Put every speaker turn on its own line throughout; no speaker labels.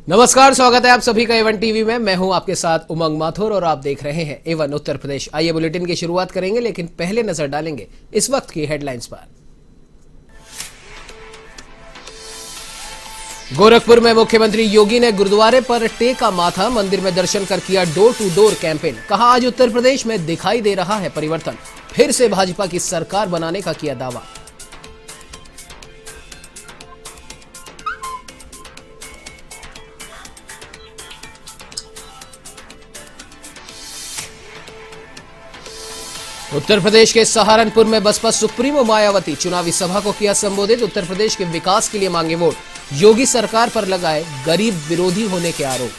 नमस्कार, स्वागत है आप सभी का एवन टीवी में। मैं हूं आपके साथ उमंग माथुर और आप देख रहे हैं एवन उत्तर प्रदेश। आइए बुलेटिन की शुरुआत करेंगे, लेकिन पहले नजर डालेंगे इस वक्त की हेडलाइंस पर। गोरखपुर में मुख्यमंत्री योगी ने गुरुद्वारे पर टेका माथा, मंदिर में दर्शन कर किया डोर टू डोर कैंपेन। कहा, आज उत्तर प्रदेश में दिखाई दे रहा है परिवर्तन, फिर से भाजपा की सरकार बनाने का किया दावा। उत्तर प्रदेश के सहारनपुर में बसपा सुप्रीमो मायावती चुनावी सभा को किया संबोधित। उत्तर प्रदेश के विकास के लिए मांगे वोट, योगी सरकार पर लगाए गरीब विरोधी होने के आरोप।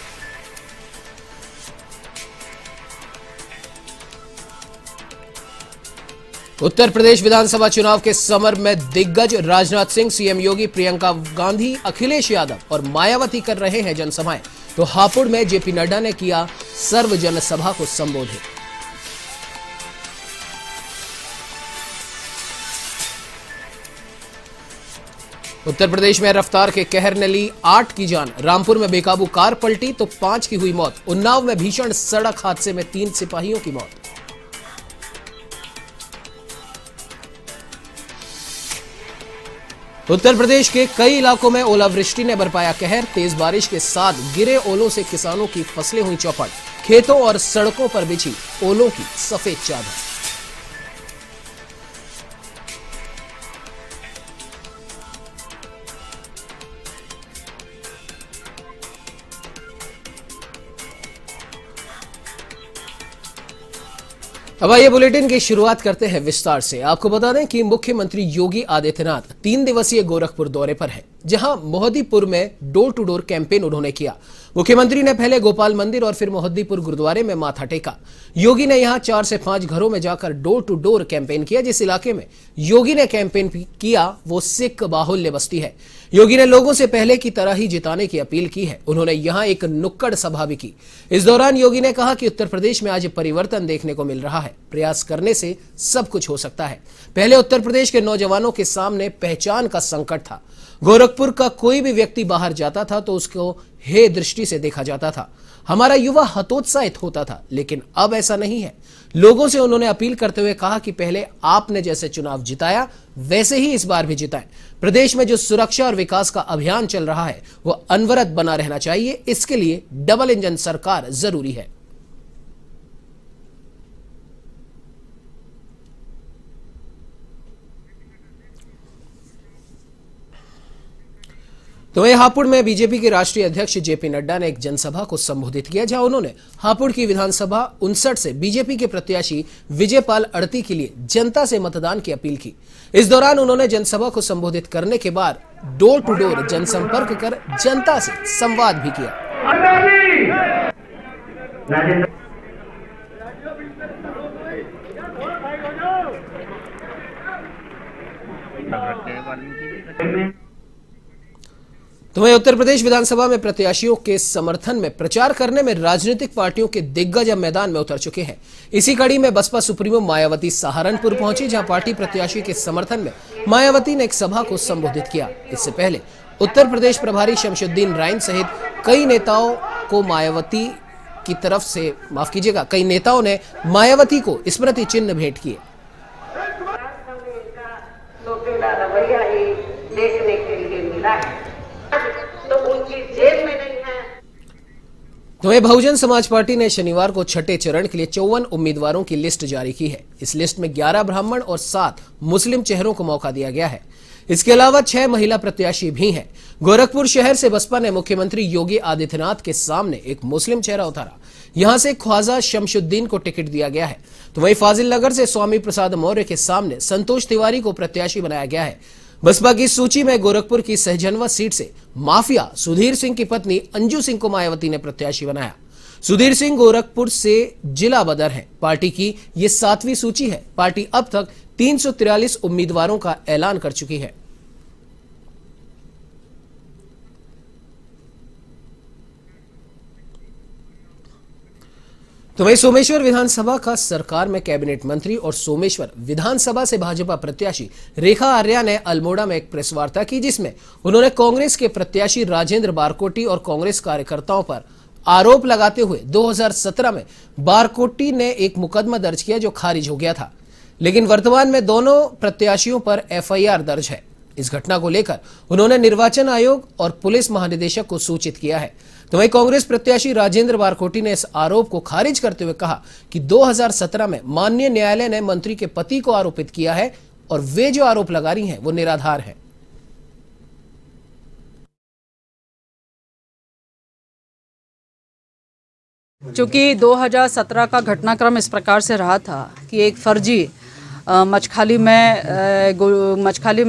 उत्तर प्रदेश विधानसभा चुनाव के समर में दिग्गज राजनाथ सिंह, सीएम योगी, प्रियंका गांधी, अखिलेश यादव और मायावती कर रहे हैं जनसभाएं, तो हापुड़ में जेपी नड्डा ने किया सर्व जनसभा को संबोधित। उत्तर प्रदेश में रफ्तार के कहर ने ली 8 की जान, रामपुर में बेकाबू कार पलटी तो 5 की हुई मौत। उन्नाव में भीषण सड़क हादसे में 3 सिपाहियों की मौत। उत्तर प्रदेश के कई इलाकों में ओलावृष्टि ने बरपाया कहर, तेज बारिश के साथ गिरे ओलों से किसानों की फसलें हुई चौपट। खेतों और सड़कों पर बिछी ओलों की सफेद चादर। अब आइए बुलेटिन की शुरुआत करते हैं विस्तार से। आपको बता दें कि मुख्यमंत्री योगी आदित्यनाथ 3 दिवसीय गोरखपुर दौरे पर हैं, जहां मोहद्दीपुर में डोर टू डोर कैंपेन उन्होंने किया। मुख्यमंत्री ने पहले गोपाल मंदिर और फिर मोहद्दीपुर गुरुद्वारे में माथा टेका। योगी ने यहां 4 से 5 घरों में जाकर डोर टू डोर कैंपेन किया। जिस इलाके में योगी ने कैंपेन किया वो सिख बाहुल्य बस्ती है। योगी ने लोगों से पहले की तरह ही जिताने की अपील की है। उन्होंने यहां एक नुक्कड़ सभा भी की। इस दौरान योगी ने कहा कि उत्तर प्रदेश में आज परिवर्तन देखने को मिल रहा है, प्रयास करने से सब कुछ हो सकता है। पहले उत्तर प्रदेश के नौजवानों के सामने पहचान का संकट था। गोरखपुर का कोई भी व्यक्ति बाहर जाता था तो उसको हे दृष्टि से देखा जाता था। हमारा युवा हतोत्साहित होता था, लेकिन अब ऐसा नहीं है। लोगों से उन्होंने अपील करते हुए कहा कि पहले आपने जैसे चुनाव जिताया वैसे ही इस बार भी जिताएं। प्रदेश में जो सुरक्षा और विकास का अभियान चल रहा है वो अनवरत बना रहना चाहिए। इसके लिए डबल इंजन सरकार जरूरी है। तो वहीं हापुड़ में बीजेपी के राष्ट्रीय अध्यक्ष जेपी नड्डा ने एक जनसभा को संबोधित किया, जहां उन्होंने हापुड़ की विधानसभा 59 से बीजेपी के प्रत्याशी विजयपाल अड़ती के लिए जनता से मतदान की अपील की। इस दौरान उन्होंने जनसभा को संबोधित करने के बाद डोर टू डोर जनसंपर्क कर जनता से संवाद भी किया। तो वहीं उत्तर प्रदेश विधानसभा में प्रत्याशियों के समर्थन में प्रचार करने में राजनीतिक पार्टियों के दिग्गज अब मैदान में उतर चुके हैं। इसी कड़ी में बसपा सुप्रीमो मायावती सहारनपुर पहुंची, जहां पार्टी प्रत्याशी के समर्थन में मायावती ने एक सभा को संबोधित किया। इससे पहले उत्तर प्रदेश प्रभारी शमशुद्दीन राइन सहित कई नेताओं को मायावती की तरफ से कई नेताओं ने मायावती को स्मृति चिन्ह भेंट किए। देखने के लिए मिला है तो उनकी जेब में नहीं है। तो वहीं बहुजन समाज पार्टी ने शनिवार को छठे चरण के लिए 54 उम्मीदवारों की लिस्ट जारी की है। इस लिस्ट में 11 ब्राह्मण और 7 मुस्लिम चेहरों को मौका दिया गया है। इसके अलावा 6 महिला प्रत्याशी भी हैं। गोरखपुर शहर से बसपा ने मुख्यमंत्री योगी आदित्यनाथ के सामने एक मुस्लिम चेहरा उतारा। यहां से ख्वाजा शमशुद्दीन को टिकट दिया गया है। तो वहीं फाजिल नगर से स्वामी प्रसाद मौर्य के सामने संतोष तिवारी को प्रत्याशी बनाया गया है। बसपा की सूची में गोरखपुर की सहजनवा सीट से माफिया सुधीर सिंह की पत्नी अंजू सिंह को मायावती ने प्रत्याशी बनाया। सुधीर सिंह गोरखपुर से जिला बदर है। पार्टी की ये 7वीं सूची है। पार्टी अब तक 343 उम्मीदवारों का ऐलान कर चुकी है। तो वहीं सोमेश्वर विधानसभा का सरकार में कैबिनेट मंत्री और सोमेश्वर विधानसभा से भाजपा प्रत्याशी रेखा आर्या ने अल्मोड़ा में एक प्रेस वार्ता की, जिसमें उन्होंने कांग्रेस के प्रत्याशी राजेंद्र बारकोटी और कांग्रेस कार्यकर्ताओं पर आरोप लगाते हुए 2017 में बारकोटी ने एक मुकदमा दर्ज किया जो खारिज हो गया था, लेकिन वर्तमान में दोनों प्रत्याशियों पर एफआईआर दर्ज है। इस घटना को लेकर उन्होंने निर्वाचन आयोग और पुलिस महानिदेशक को सूचित किया है। तो वहीं कांग्रेस प्रत्याशी राजेंद्र बारकोटी ने इस आरोप को खारिज करते हुए कहा कि 2017 में माननीय न्यायालय ने मंत्री के पति को आरोपित किया है और वे जो आरोप लगा रही हैं वो निराधार है।
चूंकि 2017 का घटनाक्रम इस प्रकार से रहा था कि एक फर्जी मछखाली में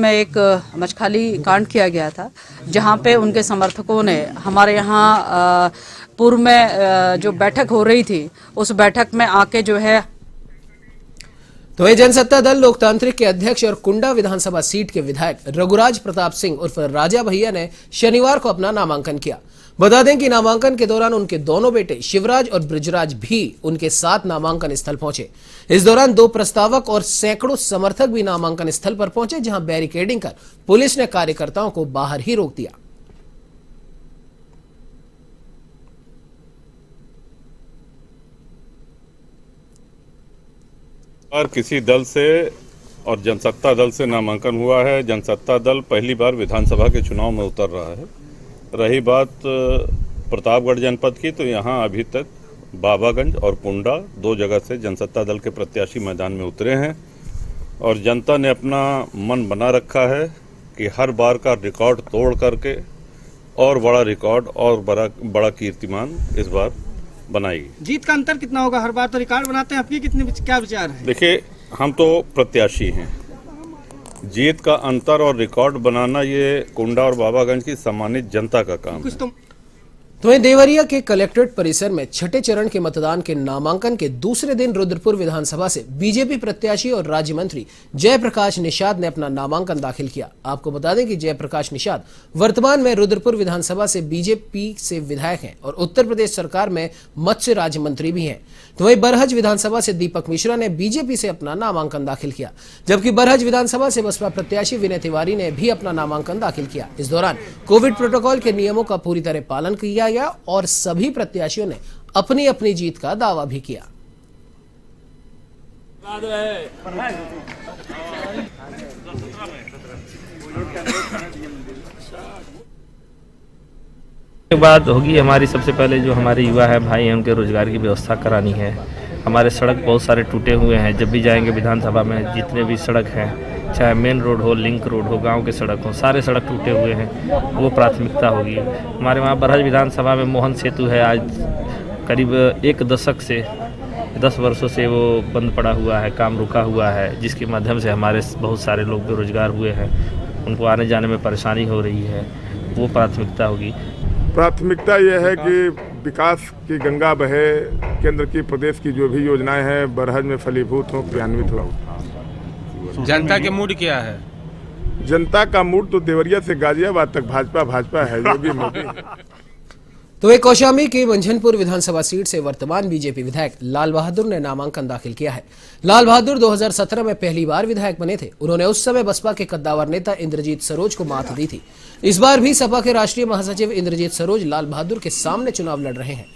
एक मछखाली कांड किया गया था, जहां पे उनके समर्थकों ने हमारे यहाँ पूर्व में जो बैठक हो रही थी उस बैठक में आके जो है।
तो ये जनसत्ता दल लोकतांत्रिक के अध्यक्ष और कुंडा विधानसभा सीट के विधायक रघुराज प्रताप सिंह उर्फ राजा भैया ने शनिवार को अपना नामांकन किया। बता दें कि नामांकन के दौरान उनके दोनों बेटे शिवराज और बृजराज भी उनके साथ नामांकन स्थल पहुंचे। इस दौरान 2 प्रस्तावक और सैकड़ों समर्थक भी नामांकन स्थल पर पहुंचे, जहां बैरिकेडिंग कर पुलिस ने कार्यकर्ताओं को बाहर ही रोक दिया।
और किसी दल से और जनसत्ता दल से नामांकन हुआ है। जनसत्ता दल पहली बार विधानसभा के चुनाव में उतर रहा है। रही बात प्रतापगढ़ जनपद की, तो यहाँ अभी तक बाबागंज और कुंडा 2 जगह से जनसत्ता दल के प्रत्याशी मैदान में उतरे हैं और जनता ने अपना मन बना रखा है कि हर बार का रिकॉर्ड तोड़ करके और बड़ा रिकॉर्ड और बड़ा कीर्तिमान इस बार बनाएगी।
जीत का अंतर कितना होगा? हर बार तो रिकॉर्ड बनाते हैं, आपकी क्या विचार है?
देखिए, हम तो प्रत्याशी हैं। जीत का अंतर और रिकॉर्ड बनाना ये कुंडा और बाबागंज की सम्मानित जनता का काम है।
तो वहीं देवरिया के कलेक्ट्रेट परिसर में छठे चरण के मतदान के नामांकन के दूसरे दिन रुद्रपुर विधानसभा से बीजेपी प्रत्याशी और राज्य मंत्री जयप्रकाश निषाद ने अपना नामांकन दाखिल किया। आपको बता दें कि जयप्रकाश निषाद वर्तमान में रुद्रपुर विधानसभा से बीजेपी से विधायक हैं और उत्तर प्रदेश सरकार में मत्स्य राज्य मंत्री भी हैं। तो वहीं बरहज विधानसभा से दीपक मिश्रा ने बीजेपी से अपना नामांकन दाखिल किया, जबकि बरहज विधानसभा से बसपा प्रत्याशी विनय तिवारी ने भी अपना नामांकन दाखिल किया। इस दौरान कोविड प्रोटोकॉल के नियमों का पूरी तरह पालन किया गया और सभी प्रत्याशियों ने अपनी अपनी जीत का दावा भी किया।
बात होगी हमारी, सबसे पहले जो हमारे युवा है भाई हैं उनके रोजगार की व्यवस्था करानी है। हमारे सड़क बहुत सारे टूटे हुए हैं। जब भी जाएंगे विधानसभा में, जितने भी सड़क हैं, चाहे मेन रोड हो, लिंक रोड हो, गांव के सड़क हो, सारे सड़क टूटे हुए हैं, वो प्राथमिकता होगी। हमारे वहाँ बरहज विधानसभा में मोहन सेतु है, आज करीब 1 दशक से 10 वर्षों से वो बंद पड़ा हुआ है, काम रुका हुआ है, जिसके माध्यम से हमारे बहुत सारे लोग बेरोजगार हुए हैं, उनको आने जाने में परेशानी हो रही है, वो प्राथमिकता होगी।
प्राथमिकता यह है कि विकास की गंगा बहे, केंद्र की प्रदेश की जो भी योजनाएं हैं बरहज में फलीभूत हो, क्रियान्वित हो।
जनता के मूड क्या है?
जनता का मूड तो देवरिया से गाजियाबाद तक भाजपा है, योगी मोदी।
तो एक कौशाम्बी की मंझनपुर विधानसभा सीट से वर्तमान बीजेपी विधायक लाल बहादुर ने नामांकन दाखिल किया है। लाल बहादुर 2017 में पहली बार विधायक बने थे। उन्होंने उस समय बसपा के कद्दावर नेता इंद्रजीत सरोज को मात दी थी। इस बार भी सपा के राष्ट्रीय महासचिव इंद्रजीत सरोज लाल बहादुर के सामने चुनाव लड़ रहे हैं।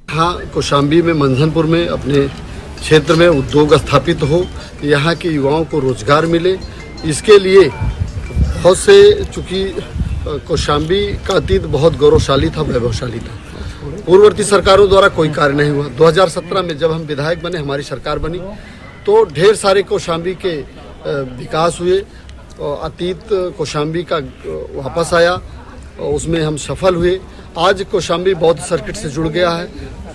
हाँ, कौशाम्बी में मंझनपुर में अपने क्षेत्र में उद्योग स्थापित हो, यहाँ के युवाओं को रोजगार मिले, इसके लिए बहुत से, चूँकि कौशाम्बी का अतीत बहुत गौरवशाली था, वैभवशाली था। पूर्ववर्ती सरकारों द्वारा कोई कार्य नहीं हुआ। 2017 में जब हम विधायक बने, हमारी सरकार बनी, तो ढेर सारे कौशाम्बी के विकास हुए। अतीत कौशाम्बी का वापस आया, उसमें हम सफल हुए। आज कौशाम्बी बौद्ध सर्किट से जुड़ गया है,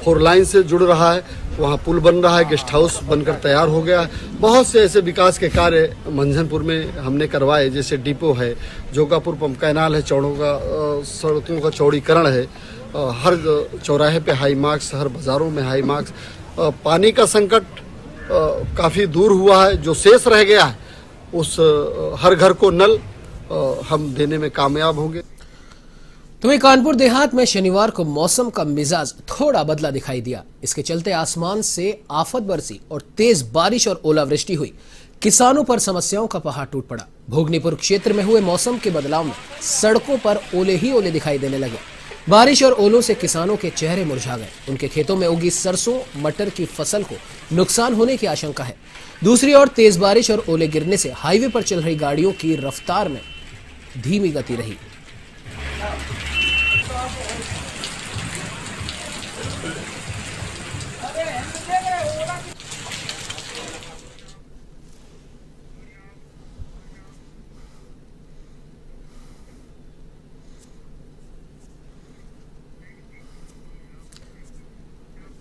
4 लाइन से जुड़ रहा है, वहाँ पुल बन रहा है, गेस्ट हाउस बनकर तैयार हो गया है। बहुत से ऐसे विकास के कार्य मंझनपुर में हमने करवाए, जैसे डिपो है, जोगापुर पंप कैनाल है, सड़कों का चौड़ीकरण है, हर चौराहे पे हाई मार्क्स, हर बाज़ारों में हाई मार्क्स। पानी का संकट काफ़ी दूर हुआ है, जो शेष रह गया है उस हर घर को नल हम देने में कामयाब होंगे।
तो वहीं कानपुर देहात में शनिवार को मौसम का मिजाज थोड़ा बदला दिखाई दिया। इसके चलते आसमान से आफत बरसी और तेज बारिश और ओलावृष्टि हुई। किसानों पर समस्याओं का पहाड़ टूट पड़ा। भोगनीपुर क्षेत्र में हुए मौसम के बदलाव में सड़कों पर ओले ही ओले दिखाई देने लगे। बारिश और ओलों से किसानों के चेहरे मुरझा गए। उनके खेतों में उगी सरसों मटर की फसल को नुकसान होने की आशंका है। दूसरी ओर तेज बारिश और ओले गिरने से हाईवे पर चल रही गाड़ियों की रफ्तार में धीमी गति रही।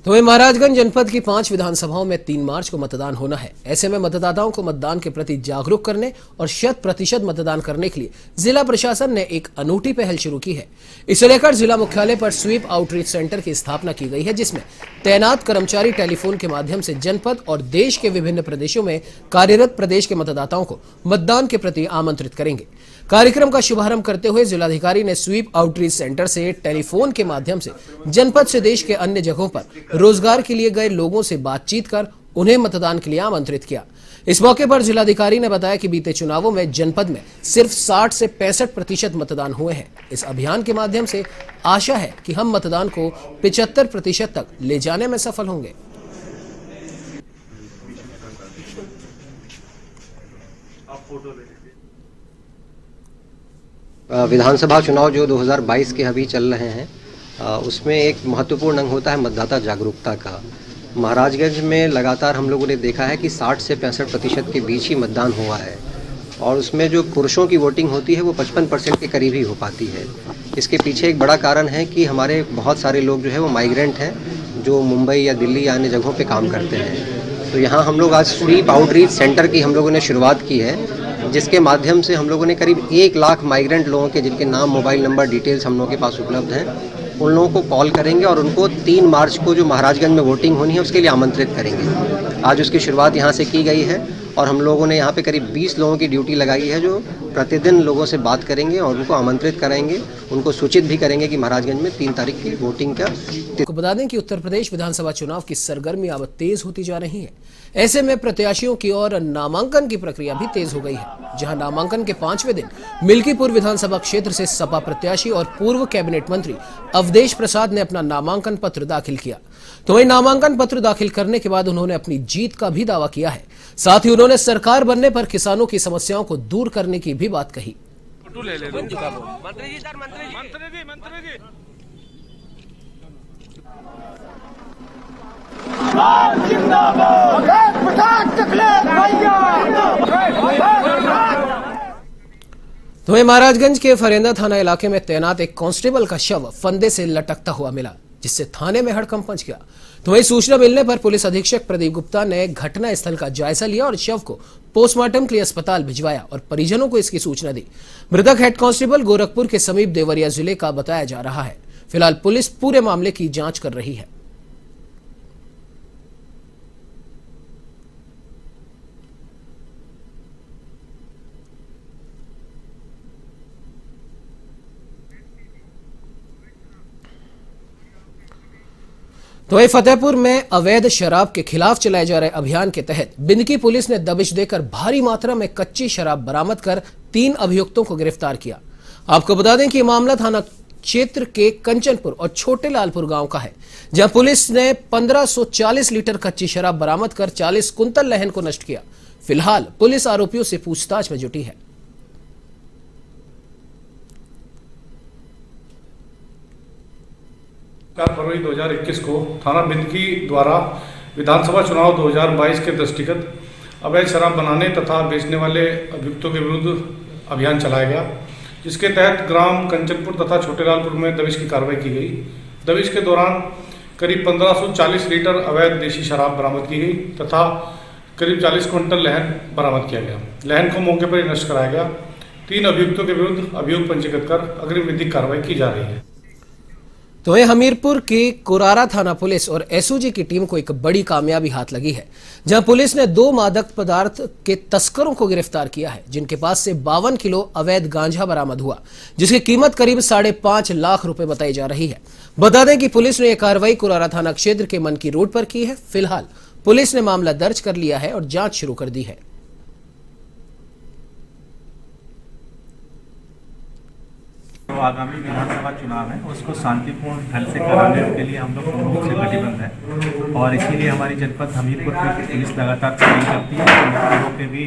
तो वहीं महाराजगंज जनपद की 5 विधानसभाओं में 3 मार्च को मतदान होना है। ऐसे में मतदाताओं को मतदान के प्रति जागरूक करने और 100% मतदान करने के लिए जिला प्रशासन ने एक अनूठी पहल शुरू की है। इसे लेकर जिला मुख्यालय पर स्वीप आउटरीच सेंटर की स्थापना की गई है, जिसमें तैनात कर्मचारी टेलीफोन के माध्यम से जनपद और देश के विभिन्न प्रदेशों में कार्यरत प्रदेश के मतदाताओं को मतदान के प्रति आमंत्रित करेंगे। कार्यक्रम का शुभारंभ करते हुए जिलाधिकारी ने स्वीप आउटरीच सेंटर से टेलीफोन के माध्यम से जनपद से देश के अन्य जगहों पर रोजगार के लिए गए लोगों से बातचीत कर उन्हें मतदान के लिए आमंत्रित किया। इस मौके पर जिलाधिकारी ने बताया कि बीते चुनावों में जनपद में सिर्फ 60 से 65% मतदान हुए हैं। इस अभियान के माध्यम से आशा है कि हम मतदान को 75% तक ले जाने में सफल होंगे।
विधानसभा चुनाव जो 2022 के अभी चल रहे हैं, उसमें एक महत्वपूर्ण अंग होता है मतदाता जागरूकता का। महाराजगंज में लगातार हम लोगों ने देखा है कि 60 से 65% के बीच ही मतदान हुआ है और उसमें जो पुरुषों की वोटिंग होती है वो 55% के करीब ही हो पाती है। इसके पीछे एक बड़ा कारण है कि हमारे बहुत सारे लोग जो है वो माइग्रेंट हैं, जो मुंबई या दिल्ली या अन्य जगहों पे काम करते हैं। तो यहाँ हम लोग आज स्वीप आउटरीच सेंटर की हम लोगों ने शुरुआत की है, जिसके माध्यम से हम लोगों ने करीब 1 लाख माइग्रेंट लोगों के, जिनके नाम मोबाइल नंबर डिटेल्स हम लोगों के पास उपलब्ध हैं, उन लोगों को कॉल करेंगे और उनको 3 मार्च को जो महाराजगंज में वोटिंग होनी है उसके लिए आमंत्रित करेंगे। आज उसकी शुरुआत यहाँ से की गई है और हम लोगों ने यहाँ पे करीब 20 लोगों की ड्यूटी लगाई है, जो प्रतिदिन लोगों से बात करेंगे और उनको आमंत्रित करेंगे, उनको सूचित भी करेंगे कि महाराजगंज में 3 तारीख की वोटिंग का।
आपको बता दें कि उत्तर प्रदेश विधानसभा चुनाव की सरगर्मी अब तेज होती जा रही है। ऐसे में प्रत्याशियों की ओर नामांकन की प्रक्रिया भी तेज हो गई है, जहां नामांकन के 5वें दिन मिल्कीपुर विधानसभा क्षेत्र से सपा प्रत्याशी और पूर्व कैबिनेट मंत्री अवधेश प्रसाद ने अपना नामांकन पत्र दाखिल किया। तो वही नामांकन पत्र दाखिल करने के बाद उन्होंने अपनी जीत का भी दावा किया है। साथ ही उन्होंने सरकार बनने पर किसानों की समस्याओं को दूर करने की भी बात कही। तो वहीं महाराजगंज के फरेंदा थाना इलाके में तैनात एक कांस्टेबल का शव फंदे से लटकता हुआ मिला, जिससे थाने में हड़कंप मच गया। तो वहीं सूचना मिलने पर पुलिस अधीक्षक प्रदीप गुप्ता ने घटना स्थल का जायजा लिया और शव को पोस्टमार्टम के लिए अस्पताल भिजवाया और परिजनों को इसकी सूचना दी। मृतक हेड कांस्टेबल गोरखपुर के समीप देवरिया जिले का बताया जा रहा है। फिलहाल पुलिस पूरे मामले की जांच कर रही है। तो वही फतेहपुर में अवैध शराब के खिलाफ चलाए जा रहे अभियान के तहत बिंदकी पुलिस ने दबिश देकर भारी मात्रा में कच्ची शराब बरामद कर 3 अभियुक्तों को गिरफ्तार किया। आपको बता दें कि यह मामला थाना क्षेत्र के कंचनपुर और छोटे लालपुर गांव का है, जहां पुलिस ने 1540 लीटर कच्ची शराब बरामद कर 40 कुंतल लहन को नष्ट किया। फिलहाल पुलिस आरोपियों से पूछताछ में जुटी है।
फरवरी 2021 को थाना बिंदकी द्वारा विधानसभा चुनाव 2022 के दृष्टिगत अवैध शराब बनाने तथा बेचने वाले अभियुक्तों के विरुद्ध अभियान चलाया गया, जिसके तहत ग्राम कंचनपुर तथा छोटे लालपुर में दबिश की कार्रवाई की गई। दबिश के दौरान करीब 1540 लीटर अवैध देशी शराब बरामद की गई तथा करीब 40 क्विंटल लहन बरामद किया गया। लहन को मौके पर ही नष्ट कराया गया। 3 अभियुक्तों के विरुद्ध अभियोग पंजीकृत कर अग्रिम विधिक कार्रवाई की जा रही है।
तो वहीं हमीरपुर की कुरारा थाना पुलिस और एसओजी की टीम को एक बड़ी कामयाबी हाथ लगी है, जहां पुलिस ने 2 मादक पदार्थ के तस्करों को गिरफ्तार किया है, जिनके पास से 52 किलो अवैध गांजा बरामद हुआ, जिसकी कीमत करीब 5.5 लाख रुपए बताई जा रही है। बता दें कि पुलिस ने यह कार्रवाई कुरारा थाना क्षेत्र के मनकी रोड पर की है। फिलहाल पुलिस ने मामला दर्ज कर लिया है और जांच शुरू कर दी है।
तो आगामी विधानसभा चुनाव है, उसको शांतिपूर्ण ढंग से कराने के लिए हम लोग पूर्ण रूप से कटिबद्ध है और इसीलिए हमारी जनपद हमीरपुर की पुलिस लगातार तैयारी करती है और लोगों के भी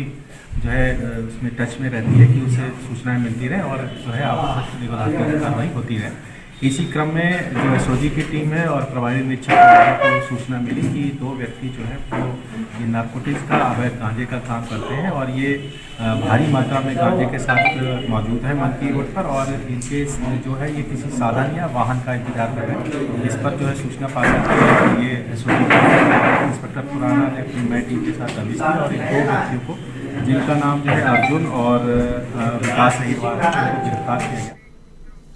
जो है उसमें टच में रहती है कि उसे सूचनाएं मिलती रहे और जो है आपस में कार्रवाई होती रहे। इसी क्रम में जो एसओजी की टीम है और प्रभारी निरीक्षक को सूचना मिली कि 2 व्यक्ति जो है वो ये नारकोटिक्स का अवैध गांजे का काम करते हैं और ये भारी मात्रा में गांजे के साथ मौजूद है मनकी रोड पर और इनके जो है ये किसी साधन या वाहन का इंतजार कर रहे हैं। इस पर जो है सूचना पा सकते हैं ये एसओजी इंस्पेक्टर पुराना ने अपनी नई टीम के साथ दबिश की और इन 2 व्यक्तियों को, जिनका नाम जो है अर्जुन और विकास अहिरवार है, उनको गिरफ्तार किया गया।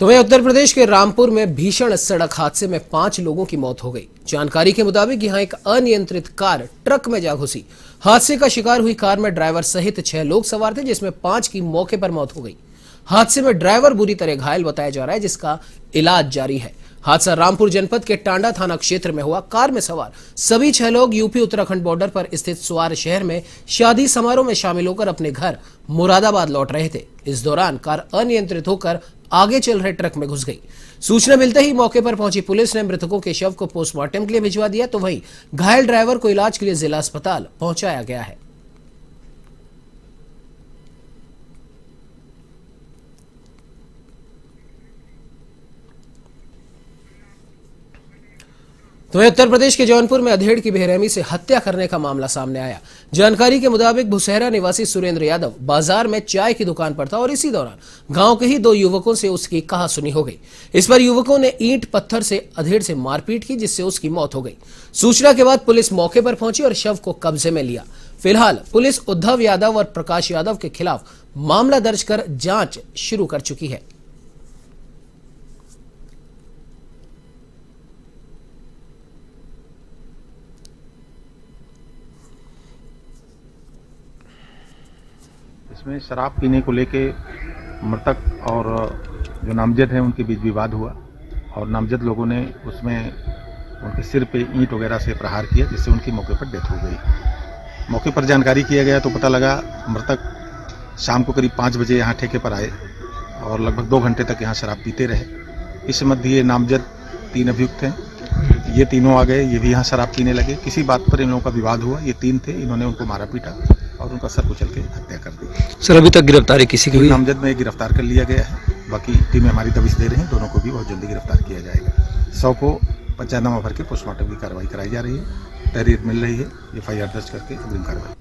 तो वहीं उत्तर प्रदेश के रामपुर में भीषण सड़क हादसे में 5 लोगों की मौत हो गई। जानकारी के मुताबिक यहां एक अनियंत्रित कार ट्रक में जा घुसी। हादसे का शिकार हुई कार में ड्राइवर सहित 6 लोग सवार थे, जिसमें 5 की मौके पर मौत हो गई। हादसे में ड्राइवर बुरी तरह घायल बताया जा रहा है, जिसका इलाज जारी है। हादसा रामपुर जनपद के टांडा थाना क्षेत्र में हुआ। कार में सवार सभी 6 लोग यूपी उत्तराखंड बॉर्डर पर स्थित स्वार शहर में शादी समारोह में शामिल होकर अपने घर मुरादाबाद लौट रहे थे। इस दौरान कार अनियंत्रित होकर आगे चल रहे ट्रक में घुस गई। सूचना मिलते ही मौके पर पहुंची पुलिस ने मृतकों के शव को पोस्टमार्टम के लिए भिजवा दिया, तो वहीं घायल ड्राइवर को इलाज के लिए जिला अस्पताल पहुंचाया गया है। तो उत्तर प्रदेश के जौनपुर में अधेड़ की बेरहमी से हत्या करने का मामला सामने आया। जानकारी के मुताबिक भुसैरा निवासी सुरेंद्र यादव बाजार में चाय की दुकान पर था और इसी दौरान गांव के ही 2 युवकों से उसकी कहासुनी हो गई। इस पर युवकों ने ईंट पत्थर से अधेड़ से मारपीट की, जिससे उसकी मौत हो गई। सूचना के बाद पुलिस मौके पर पहुंची और शव को कब्जे में लिया। फिलहाल पुलिस उद्धव यादव और प्रकाश यादव के खिलाफ मामला दर्ज कर जांच शुरू कर चुकी है।
इसमें शराब पीने को लेके मृतक और जो नामजद हैं उनके बीच विवाद हुआ और नामजद लोगों ने उसमें उनके सिर पे ईंट वगैरह से प्रहार किया, जिससे उनकी मौके पर डेथ हो गई। मौके पर जानकारी किया गया तो पता लगा मृतक शाम को करीब 5 बजे यहाँ ठेके पर आए और लगभग 2 घंटे तक यहाँ शराब पीते रहे। इस मध्य ये नामजद 3 अभियुक्त हैं, ये तीनों आ गए, ये भी यहाँ शराब पीने लगे। किसी बात पर इन लोगों का विवाद हुआ, ये 3 थे, इन्होंने उनको मारा पीटा और उनका सर कुचल के हत्या कर दी।
सर अभी तक गिरफ्तारी किसी की हुई?
नामजद में गिरफ्तार कर लिया गया है, बाकी टीमें हमारी दबिश दे रही हैं, दोनों को भी बहुत जल्दी गिरफ्तार किया जाएगा। 100 को पंचायतनामा भर के पोस्टमार्टम की कार्रवाई कराई जा रही है, तहरीर मिल रही है, एफआईआर दर्ज करके अग्रिम कार्रवाई।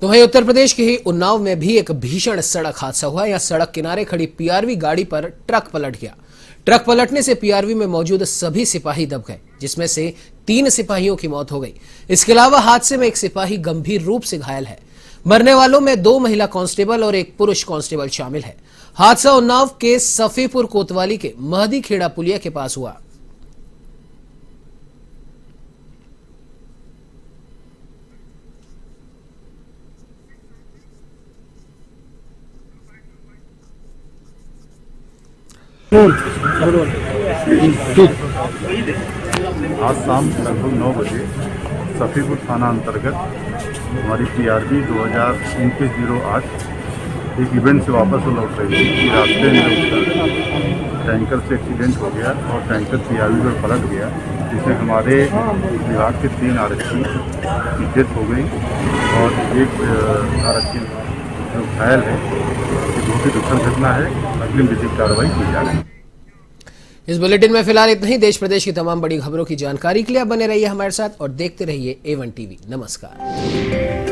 तो वहीं उत्तर प्रदेश के ही उन्नाव में भी एक भीषण सड़क हादसा हुआ। यहाँ सड़क किनारे खड़ी पीआरवी गाड़ी पर ट्रक पलट गया। ट्रक पलटने से पीआरवी में मौजूद सभी सिपाही दब गए, जिसमें से 3 सिपाहियों की मौत हो गई। इसके अलावा हादसे में एक सिपाही गंभीर रूप से घायल है। मरने वालों में 2 महिला कांस्टेबल और 1 पुरुष कांस्टेबल शामिल है। हादसा उन्नाव के सफीपुर कोतवाली के महदी खेड़ा पुलिया के पास हुआ।
आज शाम लगभग 9 बजे सफीपुर थाना अंतर्गत हमारी पीआरवी 2029-08 एक इवेंट से वापस लौट रही थी कि रास्ते में उसका टैंकर से एक्सीडेंट हो गया और टैंकर पीआरवी पर पलट गया, जिससे हमारे विभाग के 3 आरक्षी की डेथ हो गई और 1 आरक्षी जो घायल है। ये बहुत ही दुखद घटना है, अग्रिम विधिक कार्रवाई की जा रही है।
इस बुलेटिन में फिलहाल इतना ही। देश प्रदेश की तमाम बड़ी खबरों की जानकारी के लिए आप बने रहिए हमारे साथ और देखते रहिए A1 TV। नमस्कार।